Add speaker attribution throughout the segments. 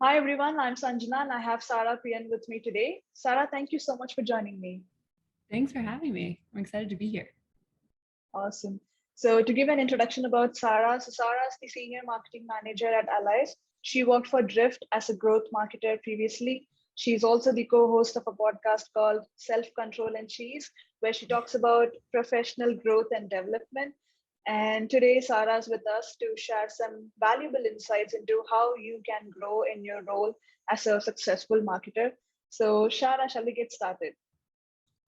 Speaker 1: Hi everyone, I'm Sanjana and I have Sara Pion with me today. Sara, thank you so much for joining me.
Speaker 2: Thanks for having me. I'm excited to be here.
Speaker 1: Awesome. So to give an introduction about Sara, Sara is the Senior Marketing Manager at Alyce. She worked for Drift as a growth marketer previously. She's also the co-host of a podcast called Self-Control and Cheese, where she talks about professional growth and development. And today, Sarah's with us to share some valuable insights into how you can grow in your role as a successful marketer. So, Shara, shall we get started?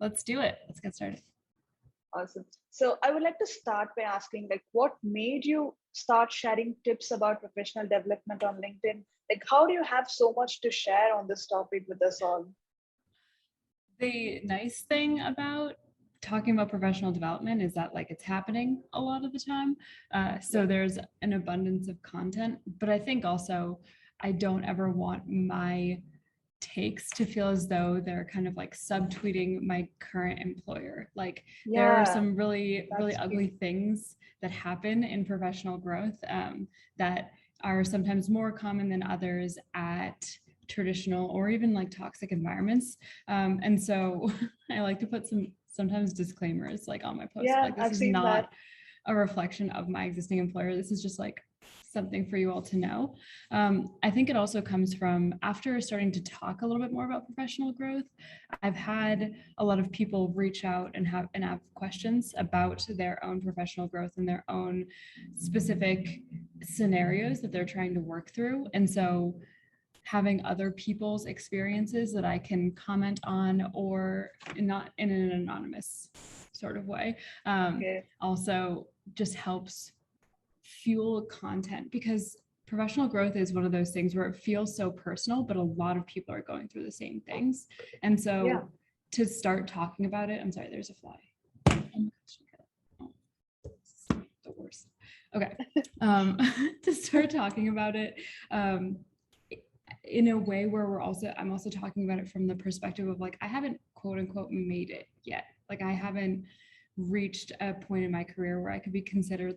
Speaker 2: Let's do it. Let's get started.
Speaker 1: Awesome. So I would like to start by asking, like, what made you start sharing tips about professional development on LinkedIn? Like, how do you have so much to share on this topic with us all?
Speaker 2: The nice thing about talking about professional development is that it's happening a lot of the time. So there's an abundance of content, but I think also I don't ever want my takes to feel as though they're kind of subtweeting my current employer. There are some really ugly things that happen in professional growth that are sometimes more common than others at traditional or even toxic environments. And so I like to put sometimes disclaimers on my post. This
Speaker 1: I've
Speaker 2: is
Speaker 1: seen
Speaker 2: not
Speaker 1: that.
Speaker 2: a reflection of my existing employer. This is just something for you all to know. I think it also comes from after starting to talk a little bit more about professional growth. I've had a lot of people reach out and have questions about their own professional growth and their own specific scenarios that they're trying to work through. And so having other people's experiences that I can comment on, or not in an anonymous sort of way, also just helps fuel content, because professional growth is one of those things where it feels so personal, but a lot of people are going through the same things. And so to start talking about it, I'm sorry, there's a fly. Oh my gosh, the worst. Okay. To start talking about it in a way where I'm also talking about it from the perspective of I haven't quote unquote made it yet. I haven't reached a point in my career where I could be considered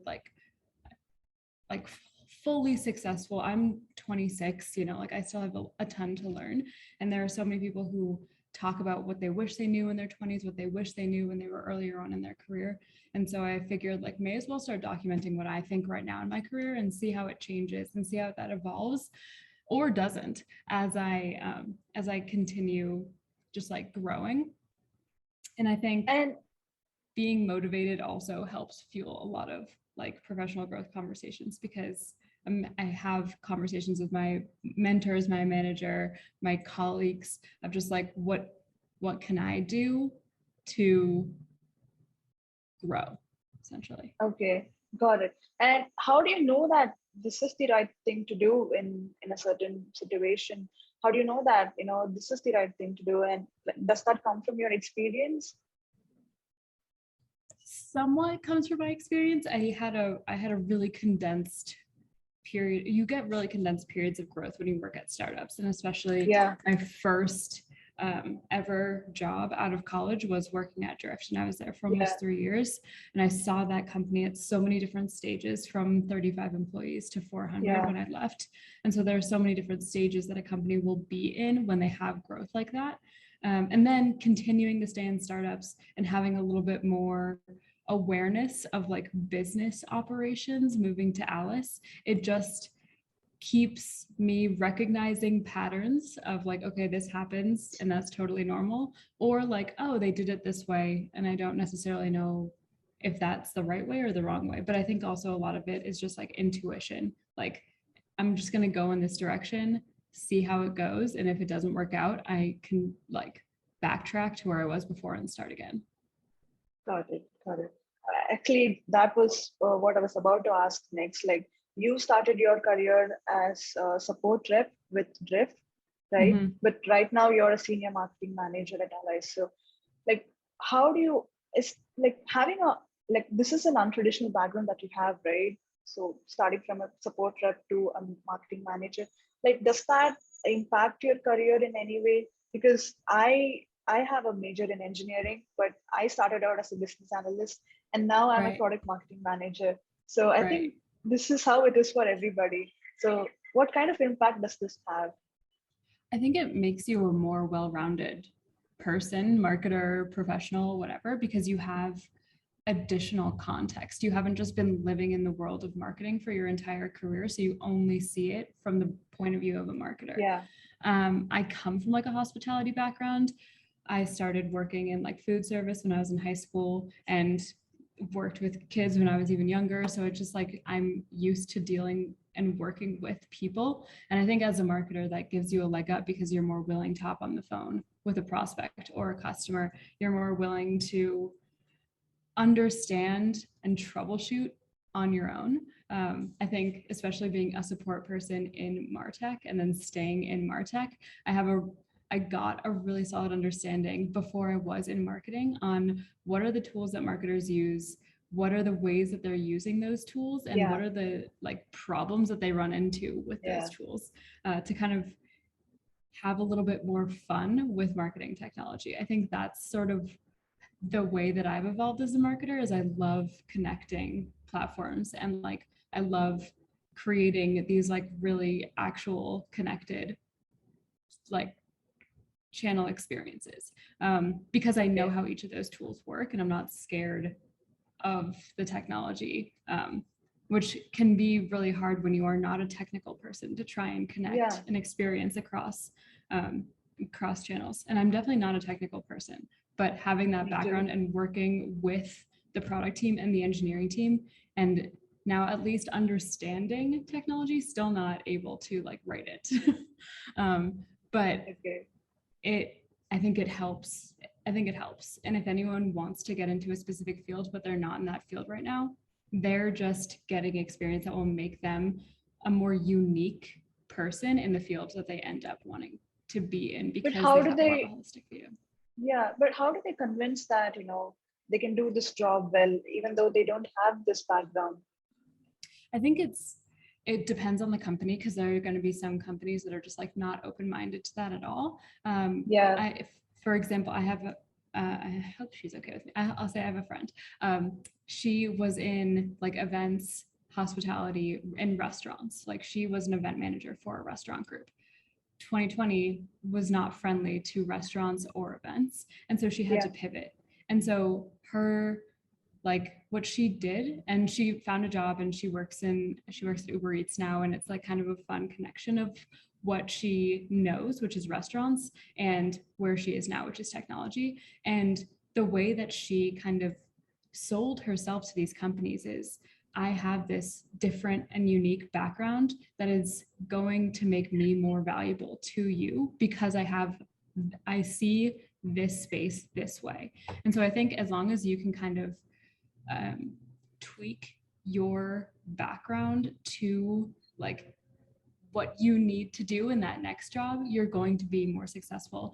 Speaker 2: fully successful. I'm 26, I still have a ton to learn. And there are so many people who talk about what they wish they knew in their 20s, what they wish they knew when they were earlier on in their career. And so I figured may as well start documenting what I think right now in my career and see how it changes and see how that evolves or doesn't as I continue just growing. And I think being motivated also helps fuel a lot of professional growth conversations, because I have conversations with my mentors, my manager, my colleagues of just what can I do to grow, essentially.
Speaker 1: Okay, got it. And how do you know that this is the right thing to do in a certain situation? How do you know that this is the right thing to do? And does that come from your experience?
Speaker 2: Somewhat comes from my experience. I had a really condensed period. You get really condensed periods of growth when you work at startups, and especially my first ever job out of college was working at Drift, and I was there for almost 3 years, and I saw that company at so many different stages, from 35 employees to 400 when I left. And so there are so many different stages that a company will be in when they have growth like that. And then continuing to stay in startups and having a little bit more awareness of business operations, moving to Alyce, it just keeps me recognizing patterns of okay, this happens and that's totally normal, or oh, they did it this way and I don't necessarily know if that's the right way or the wrong way. But I think also a lot of it is just intuition. I'm just going to go in this direction, see how it goes, and if it doesn't work out, I can backtrack to where I was before and start again.
Speaker 1: Got it. Actually, that was what I was about to ask next. You started your career as a support rep with Drift, right? Mm-hmm. But right now you're a senior marketing manager at Alyce. So how do you, it's having this is an untraditional background that you have, right? So starting from a support rep to a marketing manager, does that impact your career in any way? Because I have a major in engineering, but I started out as a business analyst, and now I'm a product marketing manager. So I think this is how it is for everybody. So what kind of impact does this have?
Speaker 2: I think it makes you a more well-rounded person, marketer, professional, whatever, because you have additional context. You haven't just been living in the world of marketing for your entire career, so you only see it from the point of view of a marketer.
Speaker 1: Yeah.
Speaker 2: I come from like a hospitality background. I started working in like food service when I was in high school and worked with kids when I was even younger. So it's just like I'm used to dealing and working with people. And I think as a marketer, that gives you a leg up because you're more willing to hop on the phone with a prospect or a customer. You're more willing to understand and troubleshoot on your own. I think especially being a support person in MarTech and then staying in MarTech, I got a really solid understanding before I was in marketing on what are the tools that marketers use, what are the ways that they're using those tools, and what are the like problems that they run into with those tools, to kind of have a little bit more fun with marketing technology. I think that's sort of the way that I've evolved as a marketer. Is I love connecting platforms and like I love creating these like really actual connected like channel experiences, because I know how each of those tools work and I'm not scared of the technology, which can be really hard when you are not a technical person to try and connect an experience across channels. And I'm definitely not a technical person, but having that background and working with the product team and the engineering team, and now at least understanding technology, still not able to like write it. But I think it helps. And if anyone wants to get into a specific field, but they're not in that field right now, they're just getting experience that will make them a more unique person in the field that they end up wanting to be in, because
Speaker 1: how
Speaker 2: they
Speaker 1: do
Speaker 2: have
Speaker 1: they,
Speaker 2: more of a holistic view.
Speaker 1: Yeah, but how do they convince that, they can do this job well, even though they don't have this background?
Speaker 2: I think it depends on the company, because there are going to be some companies that are just like not open-minded to that at all. For example, I hope she's okay with me. I'll say I have a friend. She was in like events, hospitality, in restaurants. Like she was an event manager for a restaurant group. 2020 was not friendly to restaurants or events. And so she had to pivot. And so like what she did, and she found a job and she works at Uber Eats now. And it's like kind of a fun connection of what she knows, which is restaurants, and where she is now, which is technology. And the way that she kind of sold herself to these companies is, I have this different and unique background that is going to make me more valuable to you because I see this space this way. And so I think as long as you can kind of tweak your background to like what you need to do in that next job, you're going to be more successful.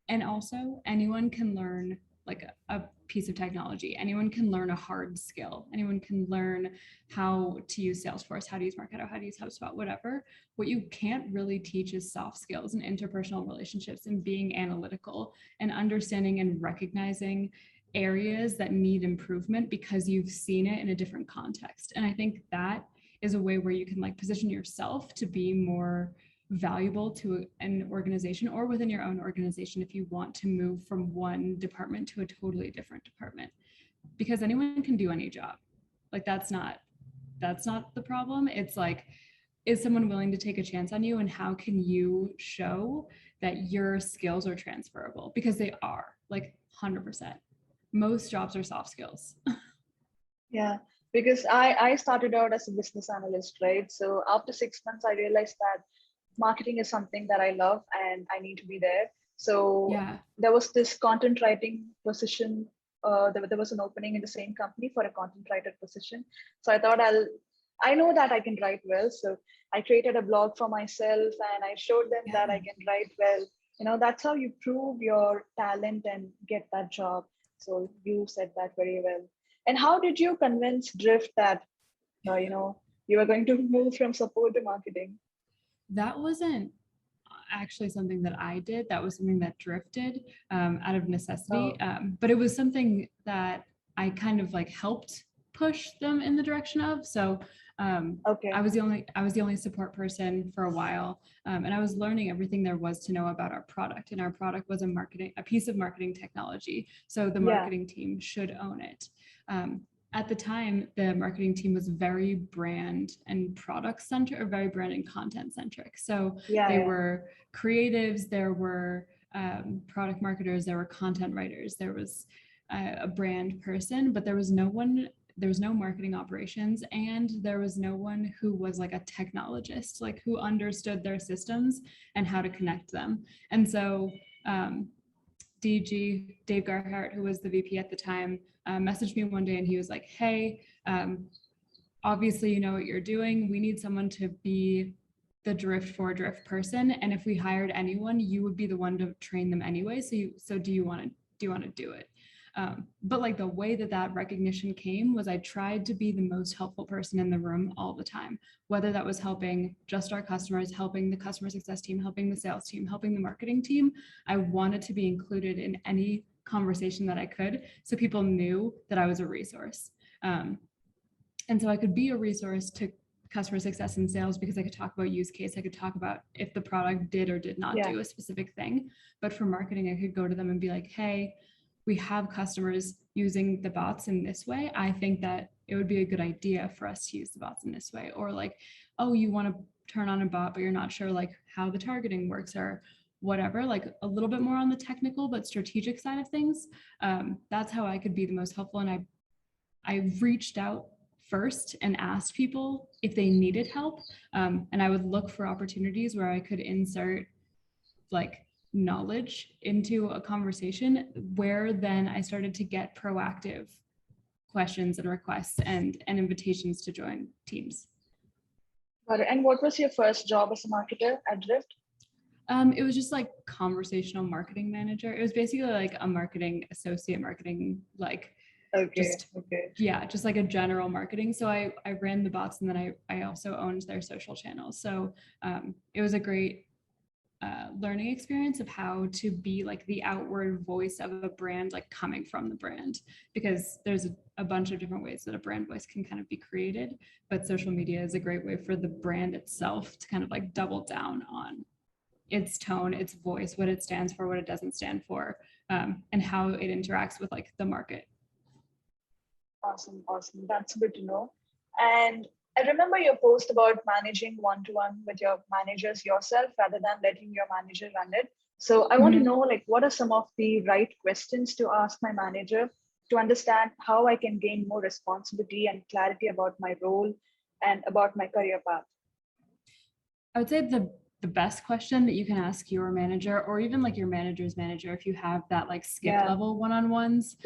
Speaker 2: And also anyone can learn like a piece of technology. Anyone can learn a hard skill. Anyone can learn how to use Salesforce, how to use Marketo, how to use HubSpot, whatever. What you can't really teach is soft skills and interpersonal relationships and being analytical and understanding and recognizing areas that need improvement because you've seen it in a different context. And I think that is a way where you can like position yourself to be more valuable to an organization or within your own organization if you want to move from one department to a totally different department, because anyone can do any job. Like that's not the problem. It's like, is someone willing to take a chance on you, and how can you show that your skills are transferable? Because they are, like 100%. Most jobs are soft skills.
Speaker 1: Yeah, because I started out as a business analyst, right? So after 6 months, I realized that marketing is something that I love and I need to be there. So there was this content writing position. There was an opening in the same company for a content writer position. So I thought I know that I can write well. So I created a blog for myself and I showed them that I can write well. That's how you prove your talent and get that job. So you said that very well. And how did you convince Drift that, you were going to move from support to marketing?
Speaker 2: That wasn't actually something that I did. That was something that Drift did out of necessity. But it was something that I kind of like helped push them in the direction of. So I was the only support person for a while, and I was learning everything there was to know about our product. And our product was a piece of marketing technology. So the marketing team should own it. At the time, the marketing team was very brand and product centric, or very brand and content centric. So they were creatives, there were product marketers, there were content writers, there was a brand person, but there was no marketing operations, and there was no one who was like a technologist, like who understood their systems and how to connect them. And so DG, Dave Garhart, who was the VP at the time, messaged me one day, and he was like, hey, obviously you know what you're doing. We need someone to be the drift for drift person. And if we hired anyone, you would be the one to train them anyway. So do you want to do it? But like the way that recognition came was I tried to be the most helpful person in the room all the time, whether that was helping just our customers, helping the customer success team, helping the sales team, helping the marketing team. I wanted to be included in any conversation that I could, so people knew that I was a resource. And so I could be a resource to customer success and sales because I could talk about use case. I could talk about if the product did or did not do a specific thing. But for marketing, I could go to them and be like, hey, we have customers using the bots in this way. I think that it would be a good idea for us to use the bots in this way. Or like, oh, you want to turn on a bot, but you're not sure like how the targeting works or whatever, like a little bit more on the technical but strategic side of things. That's how I could be the most helpful. And I reached out first and asked people if they needed help. And I would look for opportunities where I could insert like knowledge into a conversation, where then I started to get proactive questions and requests and invitations to join teams.
Speaker 1: Got it. And what was your first job as a marketer at Drift?
Speaker 2: It was just like conversational marketing manager. It was basically like a marketing associate, marketing like just like a general marketing. So I ran the bots, and then I also owned their social channels. So it was a great learning experience of how to be like the outward voice of a brand, like coming from the brand, because there's a bunch of different ways that a brand voice can kind of be created, but social media is a great way for the brand itself to kind of like double down on its tone, its voice, what it stands for, what it doesn't stand for, and how it interacts with like the market.
Speaker 1: Awesome. That's good to know. And I remember your post about managing one-to-one with your managers yourself rather than letting your manager run it. So I want to know, like, what are some of the right questions to ask my manager to understand how I can gain more responsibility and clarity about my role and about my career path?
Speaker 2: I would say the best question that you can ask your manager, or even like your manager's manager, if you have that like skip level one-on-ones,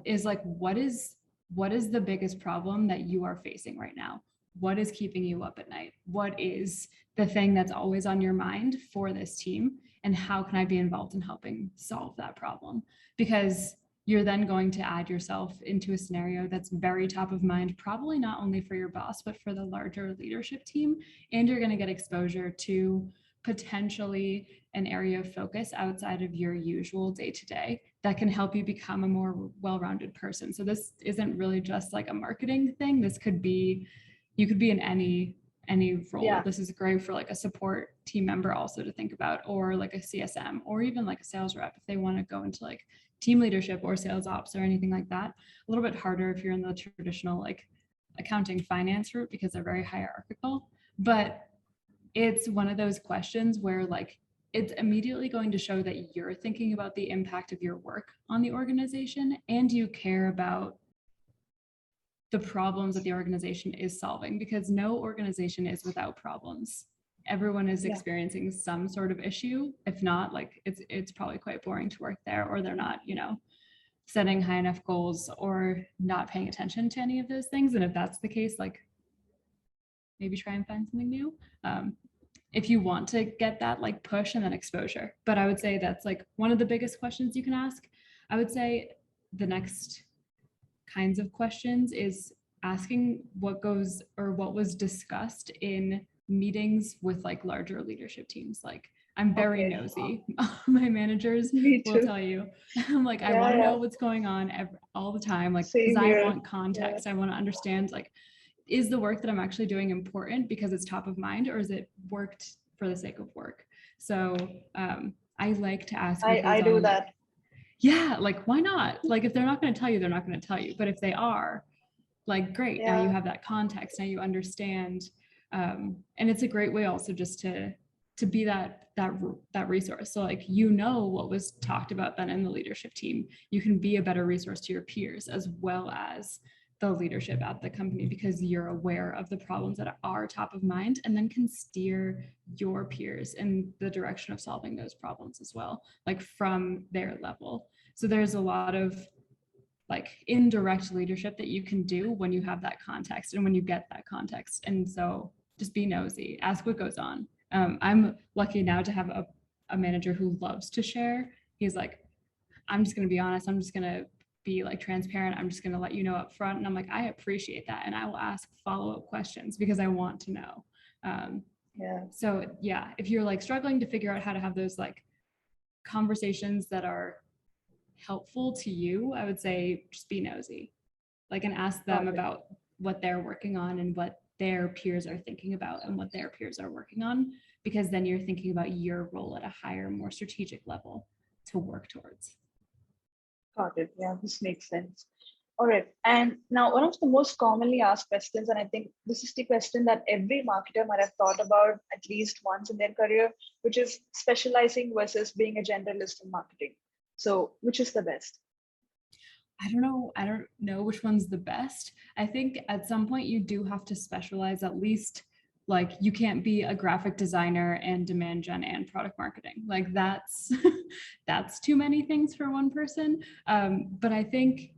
Speaker 2: is like, what is the biggest problem that you are facing right now? What is keeping you up at night? What is the thing that's always on your mind for this team? And how can I be involved in helping solve that problem? Because you're then going to add yourself into a scenario that's very top of mind, probably not only for your boss, but for the larger leadership team. And you're going to get exposure to potentially an area of focus outside of your usual day-to-day that can help you become a more well-rounded person. So this isn't really just like a marketing thing. This could be, you could be in any role. Yeah. This is great for like a support team member also to think about, or like a CSM, or even like a sales rep if they want to go into like team leadership or sales ops or anything like that. A little bit harder if you're in the traditional like accounting finance route because they're very hierarchical, but it's one of those questions where like it's immediately going to show that you're thinking about the impact of your work on the organization, and you care about the problems that the organization is solving, because no organization is without problems. Everyone is experiencing some sort of issue. If not, like it's probably quite boring to work there, or they're not, setting high enough goals or not paying attention to any of those things. And if that's the case, like maybe try and find something new. If you want to get that like push and then exposure. But I would say that's like one of the biggest questions you can ask. I would say the next kinds of questions is asking what was discussed in meetings with like larger leadership teams. Like I'm very nosy. My managers will tell you. I'm like, I want to know what's going on all the time. Like, because I want context. I want to understand like is the work that I'm actually doing important because it's top of mind, or is it worked for the sake of work? So I like to ask.
Speaker 1: I do that.
Speaker 2: Yeah, like why not? Like if they're not going to tell you, they're not going to tell you. But if they are, like great, now you have that context. Now you understand, and it's a great way also just to be that resource. So like what was talked about then in the leadership team. You can be a better resource to your peers as well as the leadership at the company because you're aware of the problems that are top of mind and then can steer your peers in the direction of solving those problems as well, like from their level. So there's a lot of like indirect leadership that you can do when you have that context and when you get that context. And so just be nosy, ask what goes on. I'm lucky now to have a manager who loves to share. He's like, I'm just going to be honest. I'm just going to be like transparent. I'm just going to let you know up front. And I'm like, I appreciate that. And I will ask follow-up questions because I want to know. So yeah, if you're like struggling to figure out how to have those like conversations that are helpful to you, I would say just be nosy, like, and ask them about what they're working on and what their peers are thinking about and what their peers are working on, because then you're thinking about your role at a higher, more strategic level to work towards.
Speaker 1: Got it. Yeah, this makes sense. All right. And now one of the most commonly asked questions, and I think this is the question that every marketer might have thought about at least once in their career, which is specializing versus being a generalist in marketing. So which is the best?
Speaker 2: I don't know which one's the best. I think at some point you do have to specialize, at least. Like you can't be a graphic designer and demand gen and product marketing. Like that's that's too many things for one person. But I think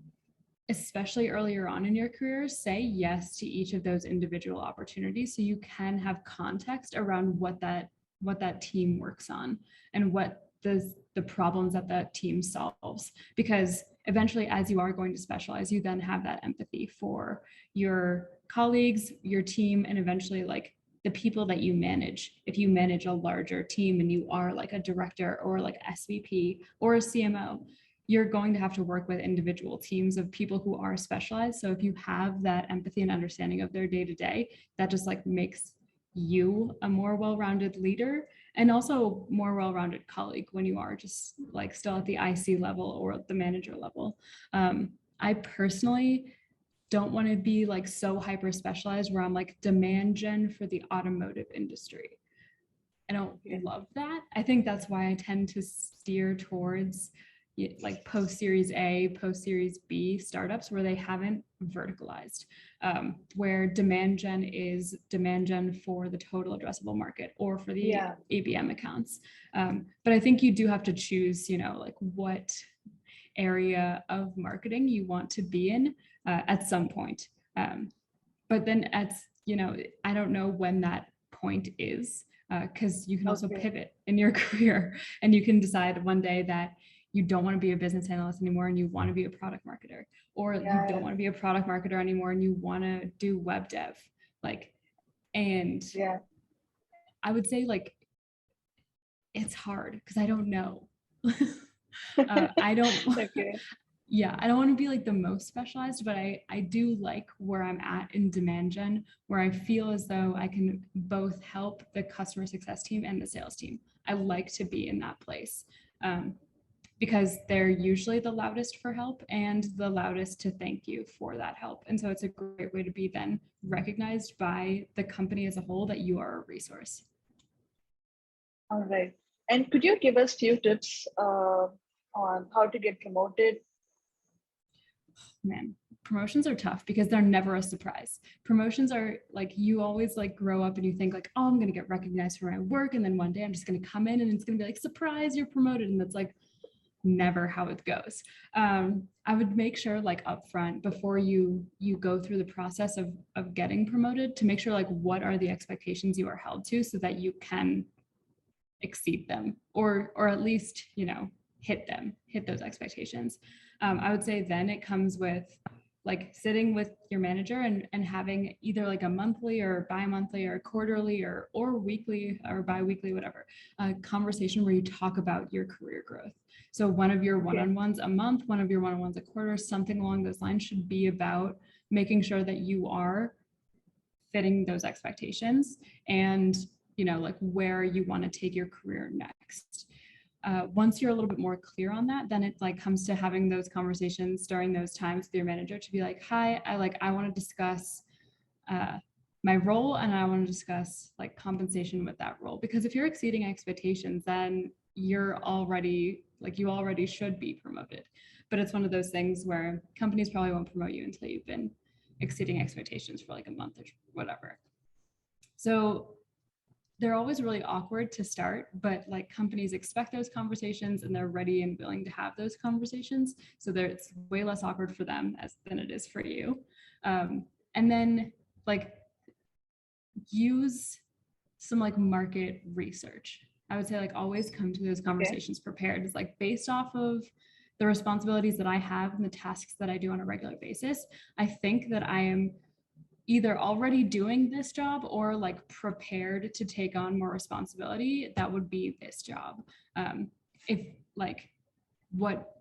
Speaker 2: especially earlier on in your career, say yes to each of those individual opportunities so you can have context around what that team works on and what the problems that that team solves. Because eventually, as you are going to specialize, you then have that empathy for your colleagues, your team, and eventually like the people that you manage. If you manage a larger team and you are like a director or like SVP or a CMO, you're going to have to work with individual teams of people who are specialized. So if you have that empathy and understanding of their day-to-day, that just like makes you a more well-rounded leader and also more well-rounded colleague when you are just like still at the IC level or the manager level. I personally don't want to be like so hyper specialized where I'm like demand gen for the automotive industry. I don't love that. I think that's why I tend to steer towards like post Series A, post Series B startups where they haven't verticalized, where demand gen is demand gen for the total addressable market or for the ABM accounts. But I think you do have to choose, like what area of marketing you want to be in at some point. But then I don't know when that point is, because you can also pivot in your career and you can decide one day that you don't want to be a business analyst anymore and you want to be a product marketer, or you don't want to be a product marketer anymore and you want to do web dev. And I would say like, it's hard because I don't know. I don't I don't want to be like the most specialized, but I do like where I'm at in demand gen, where I feel as though I can both help the customer success team and the sales team. I like to be in that place because they're usually the loudest for help and the loudest to thank you for that help. And so it's a great way to be then recognized by the company as a whole that you are a resource.
Speaker 1: All right. And could you give us a few tips on how to get promoted?
Speaker 2: Man, promotions are tough because they're never a surprise. Promotions are like, you always like grow up and you think like, oh, I'm going to get recognized for my work. And then one day I'm just going to come in and it's going to be like, surprise, you're promoted. And that's like never how it goes. I would make sure like upfront before you go through the process of getting promoted to make sure like what are the expectations you are held to so that you can exceed them or at least, hit those expectations. I would say then it comes with like sitting with your manager and having either like a monthly or bi-monthly or quarterly or weekly or bi-weekly, whatever, conversation where you talk about your career growth. So one of your one-on-ones a month, one of your one-on-ones a quarter, something along those lines should be about making sure that you are fitting those expectations and, you know, like where you want to take your career next. Once you're a little bit more clear on that, then it like comes to having those conversations during those times with your manager to be like, hi, I want to discuss my role, and I want to discuss like compensation with that role. Because if you're exceeding expectations, then you're already like, you already should be promoted. But it's one of those things where companies probably won't promote you until you've been exceeding expectations for like a month or whatever. So they're always really awkward to start, but like companies expect those conversations and they're ready and willing to have those conversations. So it's way less awkward for them than it is for you. And then like use some like market research. I would say like always come to those conversations prepared. It's like based off of the responsibilities that I have and the tasks that I do on a regular basis, I think that I am either already doing this job or like prepared to take on more responsibility that would be this job. If like what,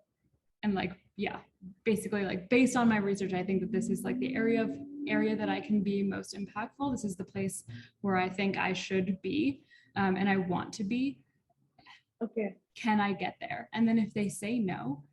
Speaker 2: and like, yeah, basically like based on my research, I think that this is like the area that I can be most impactful. This is the place where I think I should be, and I want to be.
Speaker 1: Okay.
Speaker 2: Can I get there? And then if they say no,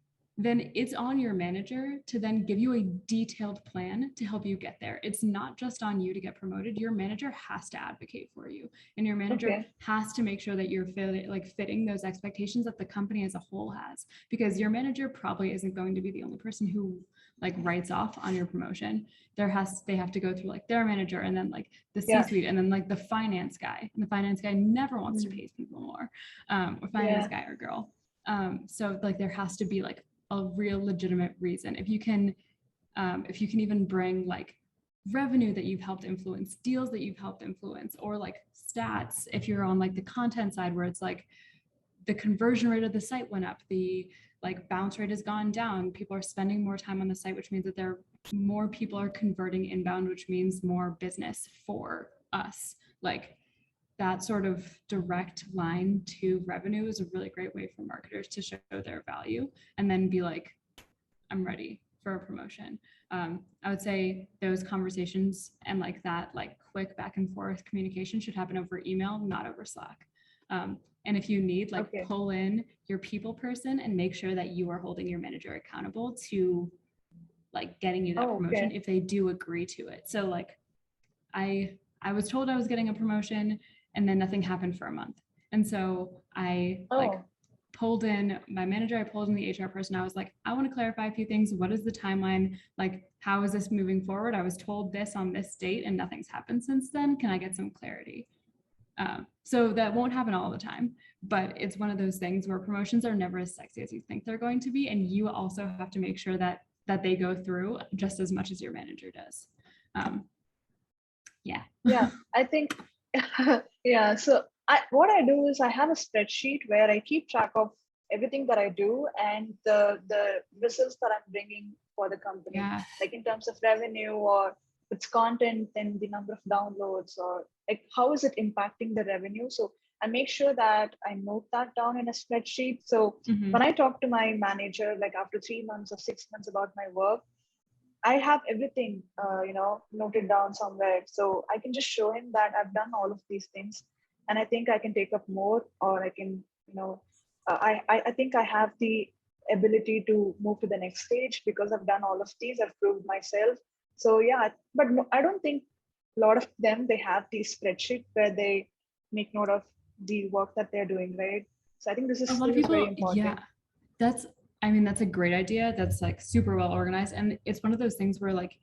Speaker 2: then it's on your manager to then give you a detailed plan to help you get there. It's not just on you to get promoted. Your manager has to advocate for you, and your manager has to make sure that you're fitting those expectations that the company as a whole has, because your manager probably isn't going to be the only person who like writes off on your promotion. They have to go through like their manager and then like the C-suite and then like the finance guy, and the finance guy never wants to pay people more, or finance guy or girl. So like there has to be like a real legitimate reason. If you can even bring like revenue that you've helped influence, deals that you've helped influence, or like stats, if you're on like the content side where it's like the conversion rate of the site went up, the like bounce rate has gone down, people are spending more time on the site, which means that more people are converting inbound, which means more business for us. Like that sort of direct line to revenue is a really great way for marketers to show their value and then be like, I'm ready for a promotion. I would say those conversations and like that like quick back and forth communication should happen over email, not over Slack. And if you need, like pull in your people person and make sure that you are holding your manager accountable to like getting you that promotion if they do agree to it. So like I was told I was getting a promotion, and then nothing happened for a month. And so I like pulled in my manager, I pulled in the HR person. I was like, I want to clarify a few things. What is the timeline? Like, how is this moving forward? I was told this on this date and nothing's happened since then. Can I get some clarity? So that won't happen all the time, but it's one of those things where promotions are never as sexy as you think they're going to be. And you also have to make sure that they go through just as much as your manager does.
Speaker 1: Yeah, I think, yeah. So what I do is I have a spreadsheet where I keep track of everything that I do and the results that I'm bringing for the company, like in terms of revenue or its content and the number of downloads, or like how is it impacting the revenue. So I make sure that I note that down in a spreadsheet. So when I talk to my manager, like after 3 months or 6 months about my work, I have everything, noted down somewhere. So I can just show him that I've done all of these things, and I think I can take up more, or I can, I think I have the ability to move to the next stage because I've done all of these. I've proved myself. So yeah, but no, I don't think a lot of them, they have these spreadsheets where they make note of the work that they're doing, right? So I think this is very important.
Speaker 2: Yeah, that's a great idea. That's like super well organized. And it's one of those things where like,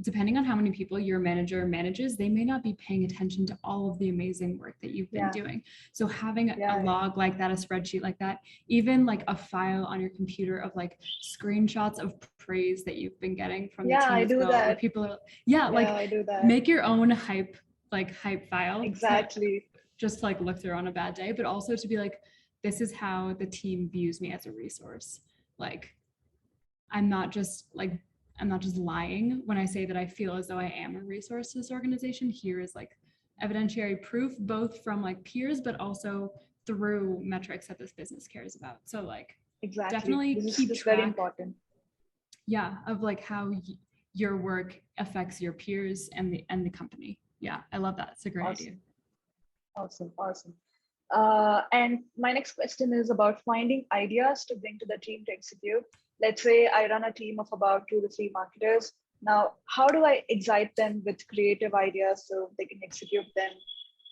Speaker 2: depending on how many people your manager manages, they may not be paying attention to all of the amazing work that you've been doing. So having a log like that, a spreadsheet like that, even like a file on your computer of like screenshots of praise that you've been getting from the team.
Speaker 1: I do that.
Speaker 2: Where people are, I do that. Make your own hype file.
Speaker 1: Exactly.
Speaker 2: Just like look through on a bad day, but also to be like, this is how the team views me as a resource. Like, I'm not just lying when I say that I feel as though I am a resource to this organization. Here is like evidentiary proof, both from like peers, but also through metrics that this business cares about. So like, definitely keep track.
Speaker 1: Very important.
Speaker 2: Yeah, of like how your work affects your peers and the company. Yeah, I love that. It's a great idea.
Speaker 1: Awesome. And my next question is about finding ideas to bring to the team to execute. Let's say I run a team of about 2 to 3 marketers. Now, how do I excite them with creative ideas so they can execute them?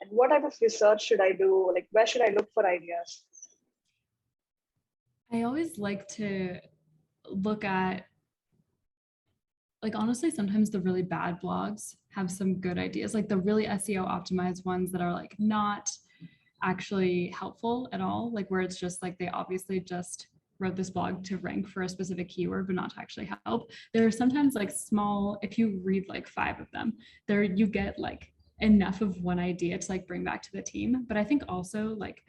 Speaker 1: And what type of research should I do? Like, where should I look for ideas?
Speaker 2: I always like to look at, like, honestly, sometimes the really bad blogs have some good ideas, like the really SEO optimized ones that are like not actually helpful at all, like where it's just like they obviously just wrote this blog to rank for a specific keyword but not to actually help. There are sometimes like small, if you read like 5 of them, there you get like enough of one idea to like bring back to the team. But I think also like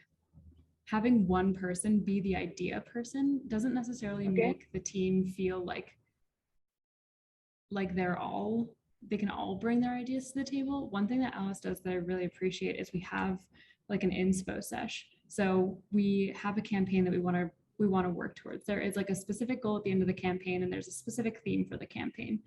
Speaker 2: having one person be the idea person doesn't necessarily make the team feel like they can all bring their ideas to the table. One thing that Alyce does that I really appreciate is we have like an inspo sesh. So we have a campaign that we want to work towards. There is like a specific goal at the end of the campaign, and there's a specific theme for the campaign.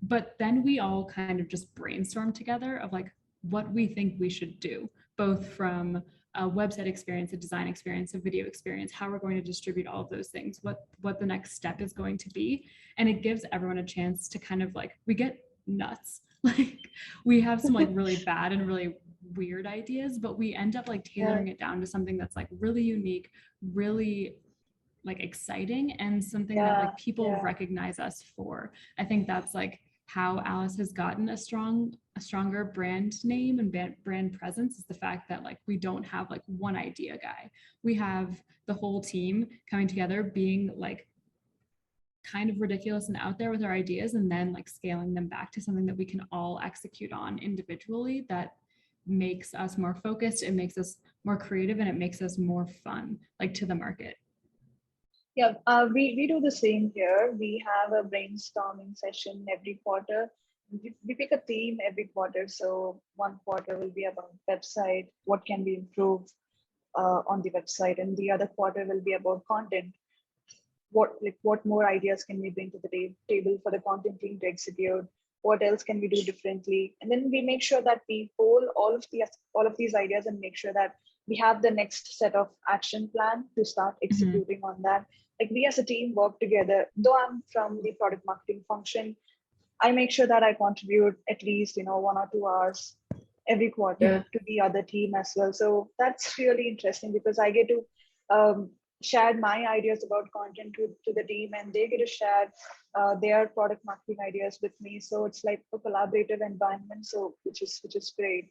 Speaker 2: But then we all kind of just brainstorm together of like what we think we should do, both from a website experience, a design experience, a video experience, how we're going to distribute all of those things, what the next step is going to be. And it gives everyone a chance to kind of like, we get nuts. Like we have some like really bad and really weird ideas, but we end up like tailoring it down to something that's like really unique, really like exciting, and something that like people recognize us for. I think that's like how Alyce has gotten a stronger brand name and brand presence, is the fact that like we don't have like one idea guy. We have the whole team coming together, being like kind of ridiculous and out there with our ideas, and then like scaling them back to something that we can all execute on individually, that makes us more focused, it makes us more creative, and it makes us more fun, like to the market.
Speaker 1: Yeah, we do the same here. We have a brainstorming session every quarter. We pick a theme every quarter. So one quarter will be about website, what can we improve on the website, and the other quarter will be about content. What more ideas can we bring to the table for the content team to execute? What else can we do differently? And then we make sure that we poll all of these ideas and make sure that we have the next set of action plan to start executing on that. Like we as a team work together. Though I'm from the product marketing function, I make sure that I contribute at least 1 or 2 hours every quarter to the other team as well. So that's really interesting because I get to share my ideas about content to the team, and they get to share their product marketing ideas with me. So it's like a collaborative environment. So which is great.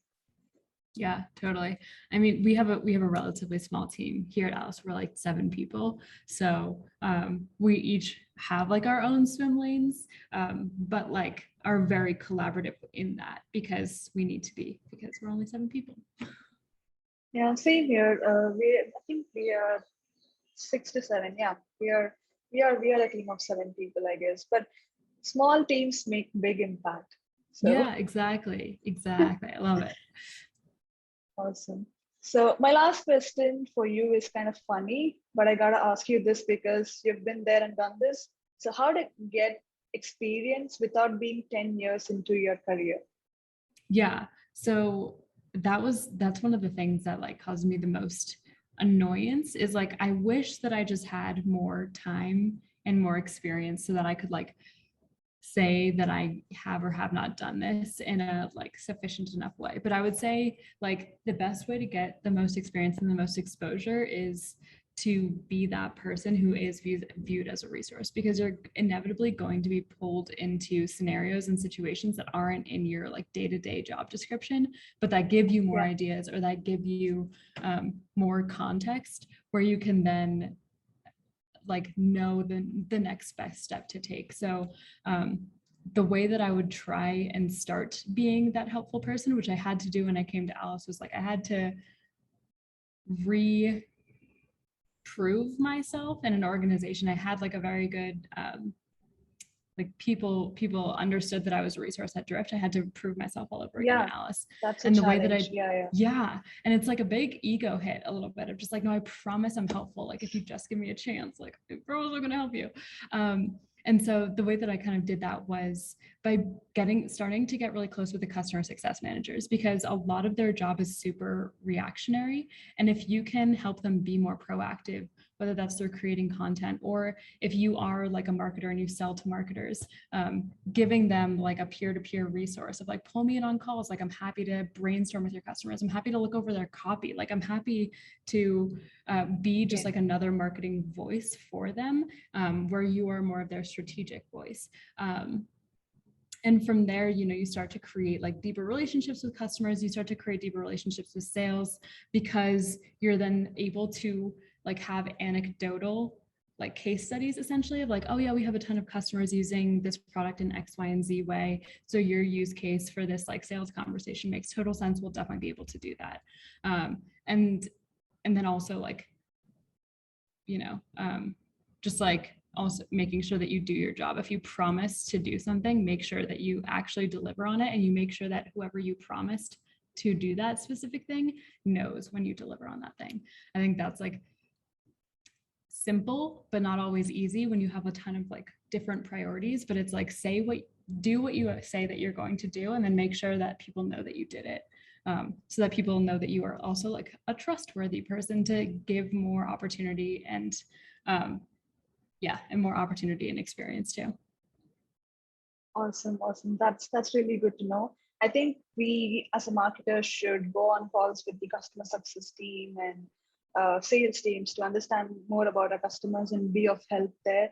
Speaker 2: Yeah, totally. I mean, we have a relatively small team here at Alyce. We're like 7 people. So we each have like our own swim lanes, but like are very collaborative in that because we need to be, because we're only 7 people.
Speaker 1: Yeah, same here. I think we are 6 to 7. Yeah, we are a team of 7 people, I guess. But small teams make big impact. So.
Speaker 2: Yeah, exactly. I love it.
Speaker 1: Awesome. So my last question for you is kind of funny, but I gotta ask you this because you've been there and done this. So how did you get experience without being 10 years into your career?
Speaker 2: Yeah, so that's one of the things that like caused me the most annoyance, is like I wish that I just had more time and more experience so that I could like say that I have or have not done this in a like sufficient enough way. But I would say like the best way to get the most experience and the most exposure is to be that person who is viewed as a resource, because you're inevitably going to be pulled into scenarios and situations that aren't in your like day-to-day job description, but that give you more ideas, or that give you more context, where you can then like know the next best step to take. So the way that I would try and start being that helpful person, which I had to do when I came to Alyce, was like I had to prove myself in an organization. I had like a very good like people understood that I was a resource at Drift. I had to prove myself all over again at Alyce.
Speaker 1: That's a challenge. The way
Speaker 2: that and it's like a big ego hit a little bit of just like, no, I promise I'm helpful. Like if you just give me a chance, like I promise I'm gonna help you. And so the way that I kind of did that was by starting to get really close with the customer success managers, because a lot of their job is super reactionary. And if you can help them be more proactive, whether that's through creating content, or if you are like a marketer and you sell to marketers, giving them like a peer-to-peer resource of like, pull me in on calls. Like, I'm happy to brainstorm with your customers. I'm happy to look over their copy. Like, I'm happy to be just like another marketing voice for them, where you are more of their strategic voice. And from there, you start to create like deeper relationships with customers. You start to create deeper relationships with sales, because you're then able to like have anecdotal like case studies essentially of like, oh yeah, we have a ton of customers using this product in X, Y, and Z way. So your use case for this like sales conversation makes total sense. We'll definitely be able to do that. And then also like, just like also making sure that you do your job. If you promise to do something, make sure that you actually deliver on it, and you make sure that whoever you promised to do that specific thing knows when you deliver on that thing. I think that's like simple, but not always easy when you have a ton of like different priorities. But it's like, do what you say that you're going to do, and then make sure that people know that you did it. So that people know that you are also like a trustworthy person to give more opportunity and more opportunity and experience too.
Speaker 1: Awesome. That's really good to know. I think we as a marketer should go on calls with the customer success team and sales teams to understand more about our customers and be of help there.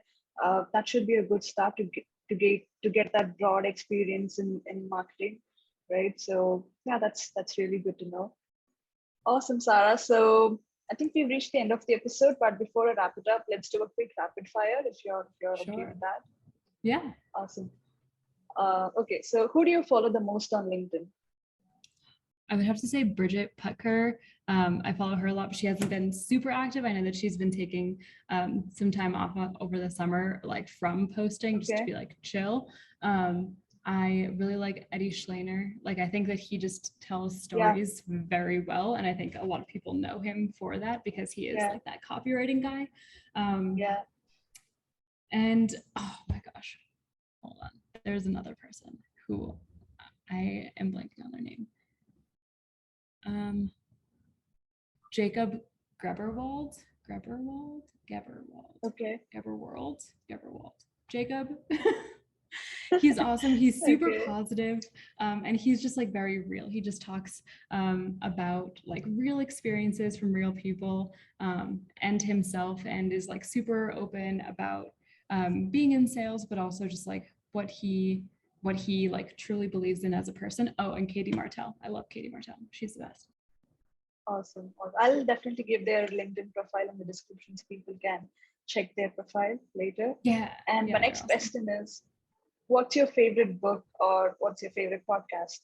Speaker 1: That should be a good start to get that broad experience in marketing, right? So yeah, that's really good to know. Awesome, Sara. So I think we've reached the end of the episode, but before I wrap it up, let's do a quick rapid fire if you're
Speaker 2: Sure.
Speaker 1: okay with that.
Speaker 2: Yeah.
Speaker 1: Awesome. Okay, so who do you follow the most on LinkedIn?
Speaker 2: I would have to say Bridget Putker. I follow her a lot, but she hasn't been super active. I know that she's been taking some time off over the summer, like from posting, just to be like chill. I really like Eddie Schleiner. Like, I think that he just tells stories very well. And I think a lot of people know him for that, because he is like that copywriting guy. And oh my gosh, hold on. There's another person who I am blanking on their name. Jacob Geberwald.
Speaker 1: Okay.
Speaker 2: Geberwald. Jacob. He's awesome. He's super positive, and he's just like very real. He just talks about like real experiences from real people, and himself, and is like super open about being in sales, but also just like what he like truly believes in as a person. Oh, and Katie Martell. I love Katie Martell. She's the best.
Speaker 1: Awesome. I'll definitely give their LinkedIn profile in the description so people can check their profile later.
Speaker 2: Yeah.
Speaker 1: And my next question is, what's your favorite book or what's your favorite podcast?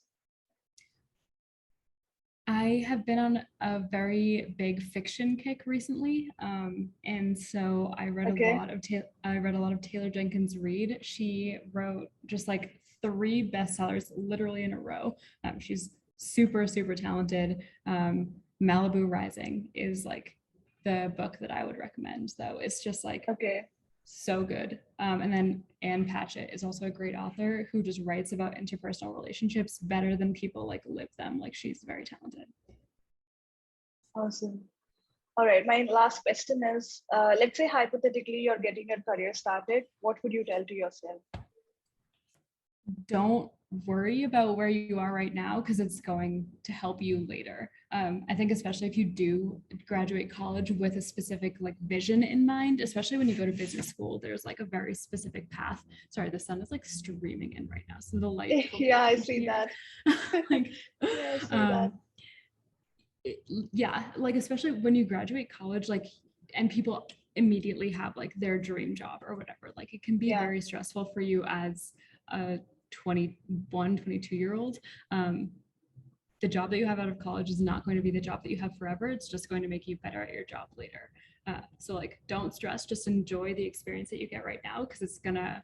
Speaker 2: I have been on a very big fiction kick recently, and so I read a lot of Taylor Jenkins Reid. She wrote just like 3 bestsellers literally in a row. She's super talented. Malibu Rising is like the book that I would recommend, though. It's just like so good. And then Ann Patchett is also a great author who just writes about interpersonal relationships better than people like live them. Like, she's very talented.
Speaker 1: Awesome. All right, my last question is, let's say hypothetically you're getting your career started. What would you tell to yourself?
Speaker 2: Don't worry about where you are right now, because it's going to help you later. I think especially if you do graduate college with a specific like vision in mind, especially when you go to business school, there's like a very specific path. Sorry, the sun is like streaming in right now, so the light.
Speaker 1: Yeah, I see that.
Speaker 2: Like,
Speaker 1: yeah, I see that.
Speaker 2: Like especially when you graduate college, like, and people immediately have like their dream job or whatever, like it can be very stressful for you as a 21, 22-year-old. The job that you have out of college is not going to be the job that you have forever. It's just going to make you better at your job later. So like, don't stress, just enjoy the experience that you get right now, because it's gonna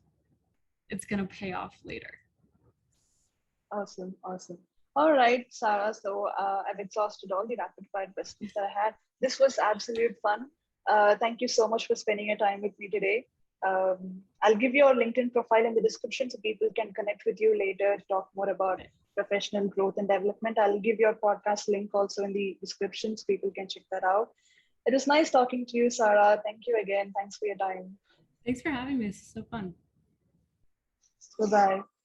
Speaker 2: pay off later.
Speaker 1: Awesome. All right, Sara. So I've exhausted all the rapid fire questions that I had. This was absolute fun. Thank you so much for spending your time with me today. I'll give your LinkedIn profile in the description so people can connect with you later, talk more about professional growth and development. I'll give your podcast link also in the description so people can check that out. It was nice talking to you, Sara. Thank you again. Thanks for your time.
Speaker 2: Thanks for having me. This is so fun.
Speaker 1: Bye-bye.